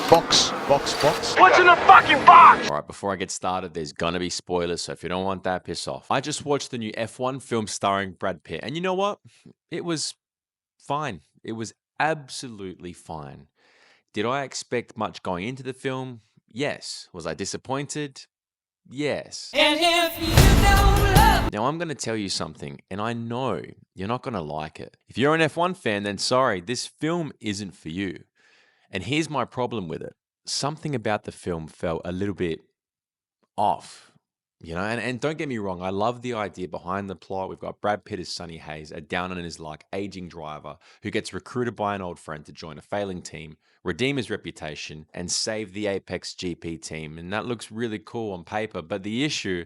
Box. What's in the fucking box? All right, before I get started, there's gonna be spoilers, so if you don't want that, piss off. I just watched the new F1 film starring Brad Pitt, and you know what? It was fine. It was absolutely fine. Did I expect much going into the film? Yes. Was I disappointed? Yes. And if you don't love Now, I'm going to tell you something, and I know you're not going to like it. If you're an F1 fan, then sorry, this film isn't for you. And here's my problem with it. Something about the film felt a little bit off. And don't get me wrong, I love the idea behind the plot. We've got Brad Pitt as Sonny Hayes, a down on his luck aging driver who gets recruited by an old friend to join a failing team, redeem his reputation, and save the Apex GP team. And that looks really cool on paper. But the issue,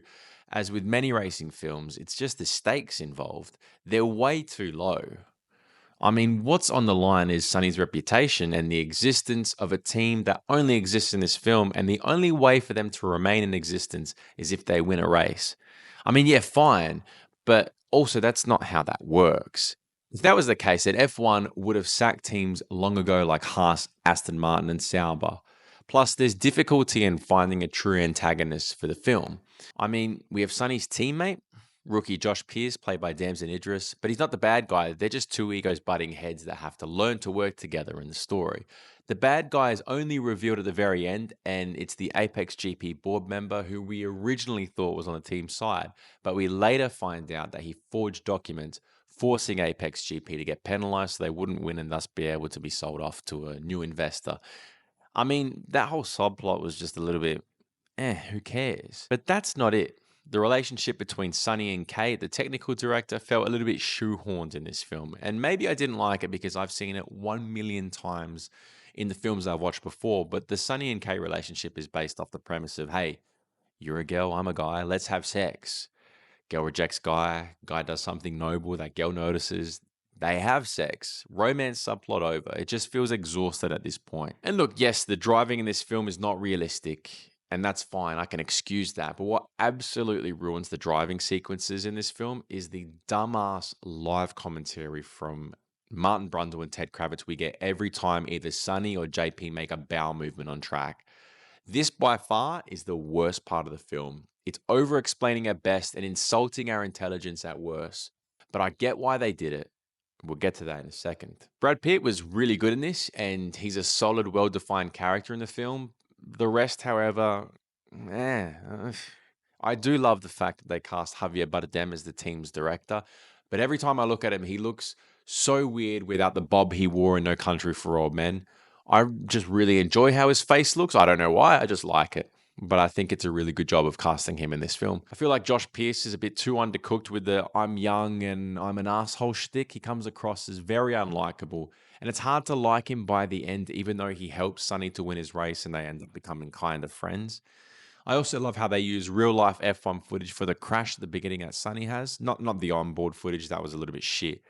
as with many racing films, it's just the stakes involved. They're way too low. I mean, what's on the line is Sonny's reputation and the existence of a team that only exists in this film, and the only way for them to remain in existence is if they win a race. I mean, yeah, fine, but also that's not how that works. If that was the case, then F1 would have sacked teams long ago like Haas, Aston Martin, and Sauber. Plus, there's difficulty in finding a true antagonist for the film. I mean, we have Sonny's teammate, rookie Josh Pearce, played by Damson Idris, but he's not the bad guy. They're just two egos butting heads that have to learn to work together in the story. The bad guy is only revealed at the very end, and it's the Apex GP board member who we originally thought was on the team's side, but we later find out that he forged documents forcing Apex GP to get penalized so they wouldn't win and thus be able to be sold off to a new investor. I mean, that whole subplot was just a little bit, who cares? But that's not it. The relationship between Sonny and Kate, the technical director, felt a little bit shoehorned in this film. And maybe I didn't like it because I've seen it 1 million times in the films I've watched before. But the Sonny and Kate relationship is based off the premise of, hey, you're a girl, I'm a guy, let's have sex. Girl rejects guy does something noble, that girl notices. They have sex. Romance subplot over. It just feels exhausted at this point. And look, yes, the driving in this film is not realistic. And that's fine. I can excuse that. But what absolutely ruins the driving sequences in this film is the dumbass live commentary from Martin Brundle and Ted Kravitz we get every time either Sonny or JP make a bowel movement on track. This by far is the worst part of the film. It's over-explaining at best and insulting our intelligence at worst. But I get why they did it. We'll get to that in a second. Brad Pitt was really good in this, and he's a solid, well-defined character in the film. The rest, however, I do love the fact that they cast Javier Bardem as the team's director, but every time I look at him, he looks so weird without the bob he wore in No Country for Old Men. I just really enjoy how his face looks. I don't know why, I just like it. But I think it's a really good job of casting him in this film. I feel like Josh Pearce is a bit too undercooked with the I'm young and I'm an asshole shtick. He comes across as very unlikable. And it's hard to like him by the end, even though he helps Sonny to win his race and they end up becoming kind of friends. I also love how they use real-life F1 footage for the crash at the beginning that Sonny has. Not the onboard footage, that was a little bit shit.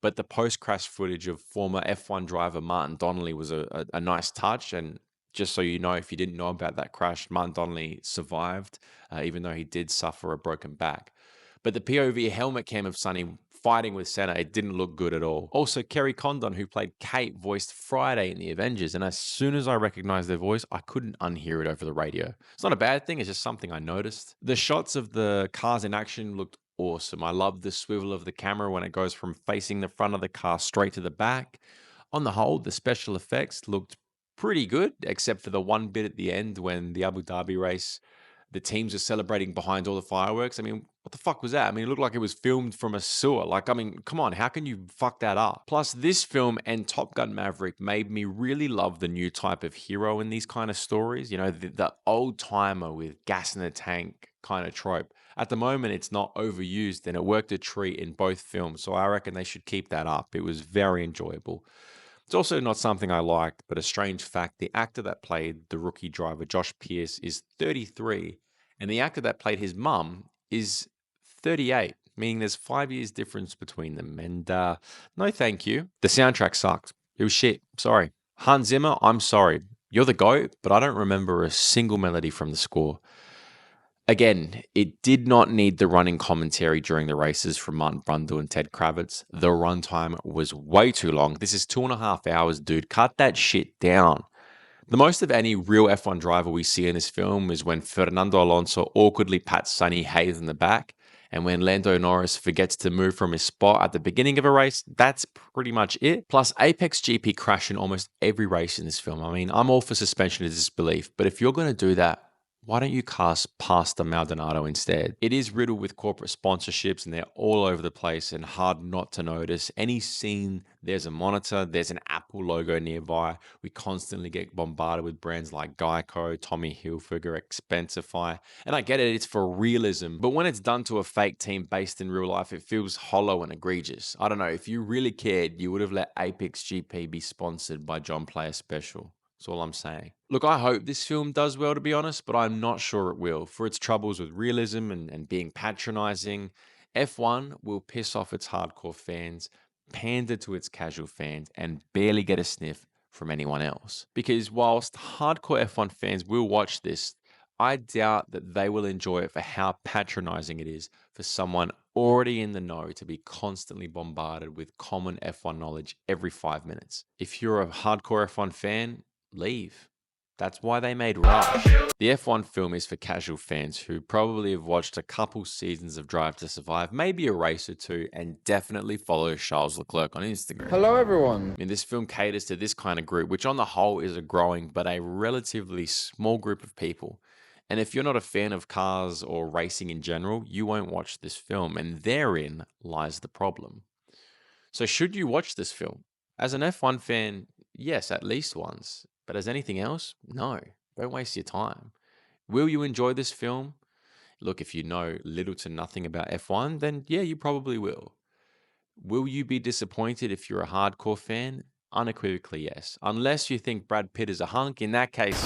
But the post-crash footage of former F1 driver Martin Donnelly was a nice touch. And just so you know, if you didn't know about that crash, Martin Donnelly survived, even though he did suffer a broken back. But the POV helmet cam of Sonny fighting with Senna, it didn't look good at all. Also, Kerry Condon, who played Kate, voiced Friday in The Avengers, and as soon as I recognized their voice, I couldn't unhear it over the radio. It's not a bad thing, it's just something I noticed. The shots of the cars in action looked awesome. I love the swivel of the camera when it goes from facing the front of the car straight to the back. On the whole, the special effects looked pretty good, except for the one bit at the end when the Abu Dhabi race, the teams are celebrating behind all the fireworks. I mean, what the fuck was that? I mean, it looked like it was filmed from a sewer. Like, I mean, come on, how can you fuck that up? Plus, this film and Top Gun Maverick made me really love the new type of hero in these kind of stories. You know, the old timer with gas in the tank kind of trope. At the moment, it's not overused and it worked a treat in both films. So I reckon they should keep that up. It was very enjoyable. It's also not something I liked, but a strange fact, the actor that played the rookie driver, Josh Pearce, is 33, and the actor that played his mum is 38, meaning there's 5 years difference between them. And no thank you. The soundtrack sucked. It was shit. Sorry. Hans Zimmer, I'm sorry. You're the GOAT, but I don't remember a single melody from the score. Again, it did not need the running commentary during the races from Martin Brundle and Ted Kravitz. The runtime was way too long. This is 2.5 hours, dude. Cut that shit down. The most of any real F1 driver we see in this film is when Fernando Alonso awkwardly pats Sonny Hayes in the back, and when Lando Norris forgets to move from his spot at the beginning of a race. That's pretty much it. Plus, Apex GP crash in almost every race in this film. I mean, I'm all for suspension of disbelief, but if you're going to do that, why don't you cast Pastor Maldonado instead? It is riddled with corporate sponsorships and they're all over the place and hard not to notice. Any scene, there's a monitor, there's an Apple logo nearby. We constantly get bombarded with brands like Geico, Tommy Hilfiger, Expensify. And I get it, it's for realism, but when it's done to a fake team based in real life, it feels hollow and egregious. I don't know, if you really cared, you would have let Apex GP be sponsored by John Player Special. That's all I'm saying. Look, I hope this film does well, to be honest, but I'm not sure it will. For its troubles with realism and being patronizing, F1 will piss off its hardcore fans, pander to its casual fans, and barely get a sniff from anyone else. Because whilst hardcore F1 fans will watch this, I doubt that they will enjoy it for how patronizing it is for someone already in the know to be constantly bombarded with common F1 knowledge every 5 minutes. If you're a hardcore F1 fan, leave. That's why they made Rush. The F1 film is for casual fans who probably have watched a couple seasons of Drive to Survive, maybe a race or two, and definitely follow Charles Leclerc on Instagram. Hello, everyone. I mean, this film caters to this kind of group, which on the whole is a growing but a relatively small group of people. And if you're not a fan of cars or racing in general, you won't watch this film, and therein lies the problem. So, should you watch this film? As an F1 fan, yes, at least once. But as anything else, no. Don't waste your time. Will you enjoy this film? Look, if you know little to nothing about F1, then yeah, you probably will. Will you be disappointed if you're a hardcore fan? Unequivocally, yes. Unless you think Brad Pitt is a hunk, in that case,